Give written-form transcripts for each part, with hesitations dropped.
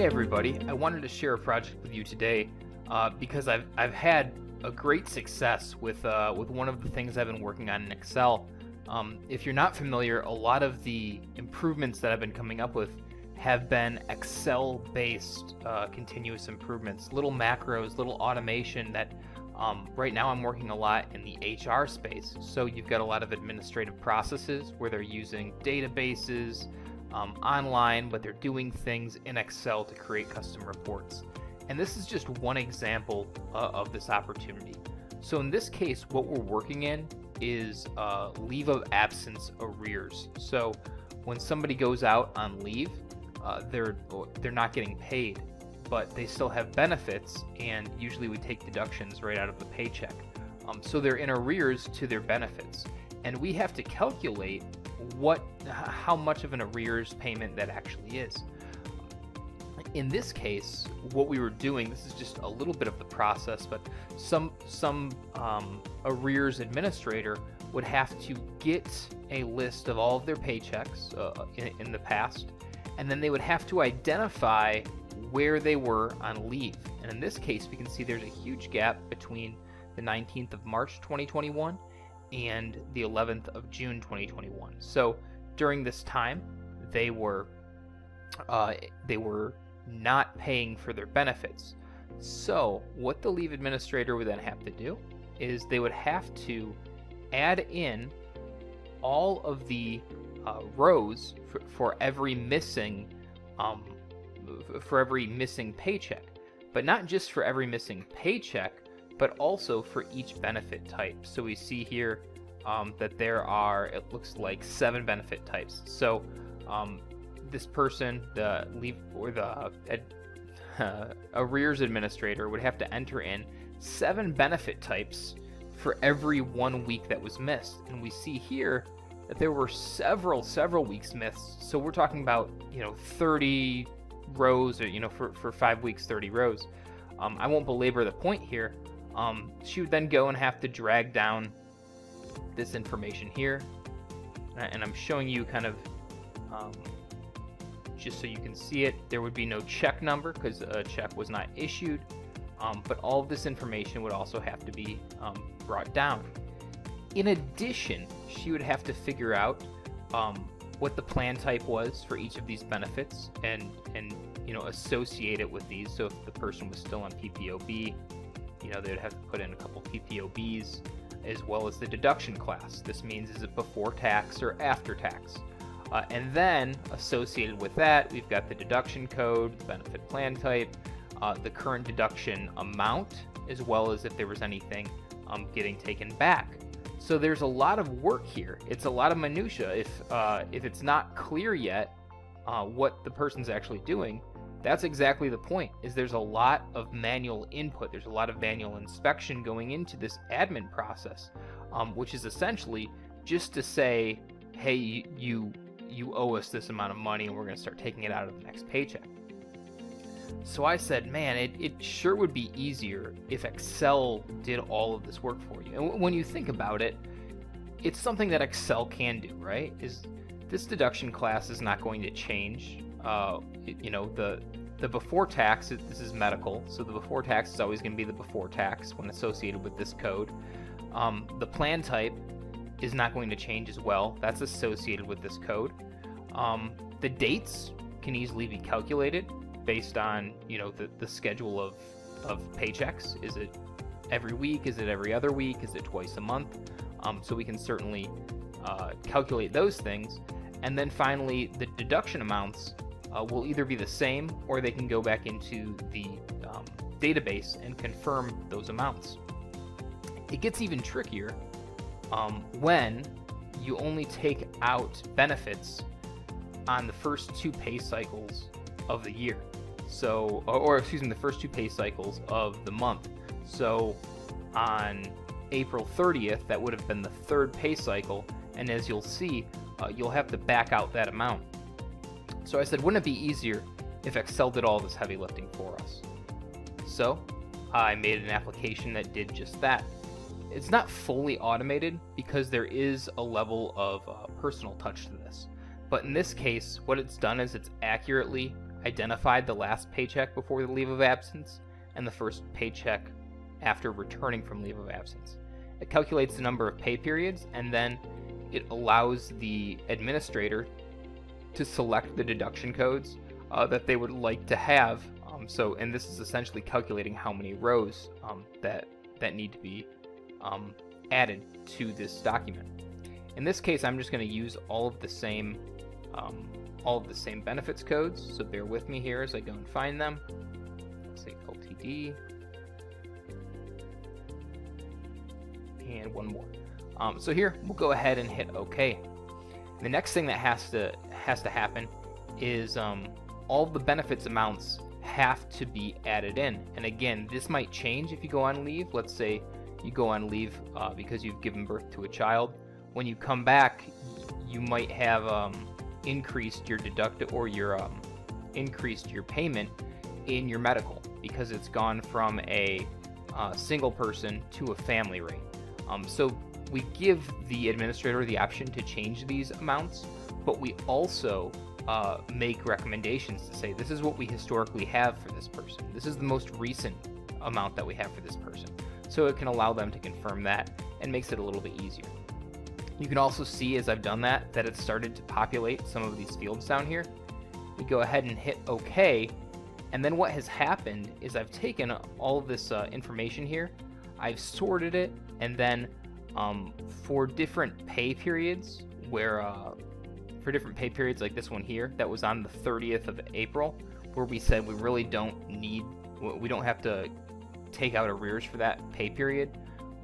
everybody, I wanted to share a project with you today because I've had a great success with one of the things I've been working on in Excel. If you're not familiar, a lot of the improvements that I've been coming up with have been Excel-based continuous improvements, little macros, little automation that right now I'm working a lot in the HR space. So you've got a lot of administrative processes where they're using databases, online, but they're doing things in Excel to create custom reports. And this is just one example of this opportunity. So in this case, what we're working in is leave of absence arrears. So when somebody goes out on leave, they're not getting paid, but they still have benefits, and usually we take deductions right out of the paycheck. So they're in arrears to their benefits, and we have to calculate how much of an arrears payment that actually is. In this case, what we were doing, this is just a little bit of the process, but some arrears administrator would have to get a list of all of their paychecks in the past, and then they would have to identify where they were on leave. And in this case, we can see there's a huge gap between the 19th of March 2021 and the 11th of June 2021. So during this time, they were not paying for their benefits. So what the leave administrator would then have to do is they would have to add in all of the rows for every missing paycheck, but not just for every missing paycheck, but also for each benefit type. So we see here that there are, it looks like 7 benefit types. So this person, the leave or the arrears administrator, would have to enter in 7 benefit types for every 1 week that was missed. And we see here that there were several weeks missed. So we're talking about 30 rows, or for 5 weeks, 30 rows. I won't belabor the point here. She would then go and have to drag down this information here, and I'm showing you kind of just so you can see it. There would be no check number because a check was not issued, but all of this information would also have to be brought down. In addition, she would have to figure out what the plan type was for each of these benefits and associate it with these. So if the person was still on PPOB, they would have to put in a couple PPOBs, as well as the deduction class. This means, is it before tax or after tax? And then associated with that, we've got the deduction code, the benefit plan type, the current deduction amount, as well as if there was anything getting taken back. So there's a lot of work here. It's a lot of minutia. If it's not clear yet what the person's actually doing, that's exactly the point. Is there's a lot of manual input. There's a lot of manual inspection going into this admin process, which is essentially just to say, hey, you owe us this amount of money, and we're going to start taking it out of the next paycheck. So I said, man, it sure would be easier if Excel did all of this work for you. And when you think about it, it's something that Excel can do, right? Is this deduction class is not going to change. The before tax, this is medical, so the before tax is always going to be the before tax when associated with this code. The plan type is not going to change as well. That's associated with this code. The dates can easily be calculated based on the schedule of paychecks. Is it every week? Is it every other week? Is it twice a month? So we can certainly calculate those things. And then finally, the deduction amounts will either be the same, or they can go back into the database and confirm those amounts. It gets even trickier when you only take out benefits on the first 2 pay cycles of the year. So, the first 2 pay cycles of the month. So on April 30th, that would have been the 3rd pay cycle, and as you'll see, you'll have to back out that amount. So I said, wouldn't it be easier if Excel did all this heavy lifting for us? So I made an application that did just that. It's not fully automated because there is a level of personal touch to this. But in this case, what it's done is it's accurately identified the last paycheck before the leave of absence and the first paycheck after returning from leave of absence. It calculates the number of pay periods, and then it allows the administrator to select the deduction codes that they would like to have. And this is essentially calculating how many rows that need to be added to this document. In this case, I'm just going to use all of the same benefits codes. So bear with me here as I go and find them. Let's say LTD and one more. So here we'll go ahead and hit OK. The next thing that has to happen is all the benefits amounts have to be added in. And again, this might change if you go on leave. Let's say you go on leave because you've given birth to a child. When you come back, you might have increased your increased your payment in your medical because it's gone from a single person to a family rate. So we give the administrator the option to change these amounts, but we also make recommendations to say this is what we historically have for this person. This is the most recent amount that we have for this person. So it can allow them to confirm that and makes it a little bit easier. You can also see as I've done that it started to populate some of these fields down here. We go ahead and hit OK, and then what has happened is I've taken all of this information here, I've sorted it, and then for different pay periods for different pay periods like this one here that was on the 30th of April, where we said we really don't have to take out arrears for that pay period,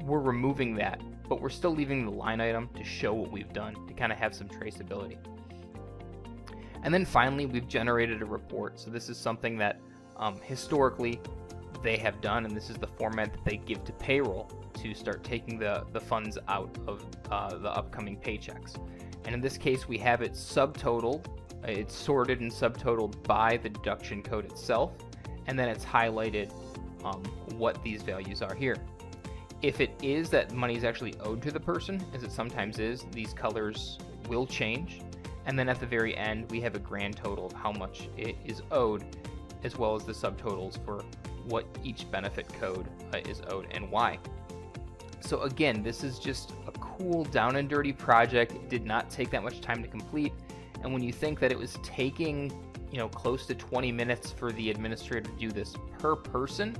we're removing that, but we're still leaving the line item to show what we've done to kind of have some traceability. And then finally, we've generated a report. So this is something that historically they have done, and this is the format that they give to payroll to start taking the funds out of the upcoming paychecks. And in this case, we have it subtotaled. It's sorted and subtotaled by the deduction code itself, and then it's highlighted what these values are here. If it is that money is actually owed to the person, as it sometimes is, these colors will change. And then at the very end, we have a grand total of how much it is owed, as well as the subtotals for what each benefit code is owed and why. So again, this is just a cool down and dirty project. It did not take that much time to complete. And when you think that it was taking, close to 20 minutes for the administrator to do this per person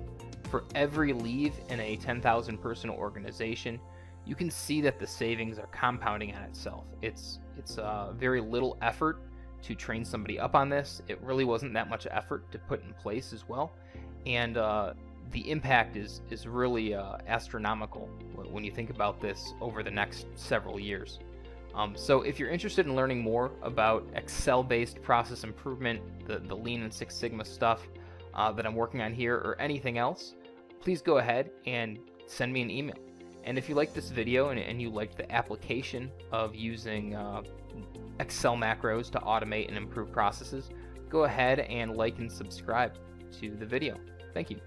for every leave in a 10,000 person organization, you can see that the savings are compounding on itself. It's very little effort to train somebody up on this. It really wasn't that much effort to put in place as well. And the impact is really astronomical when you think about this over the next several years. So if you're interested in learning more about Excel-based process improvement, the Lean and Six Sigma stuff that I'm working on here, or anything else, please go ahead and send me an email. And if you like this video and you like the application of using Excel macros to automate and improve processes, go ahead and like and subscribe to the video. Thank you.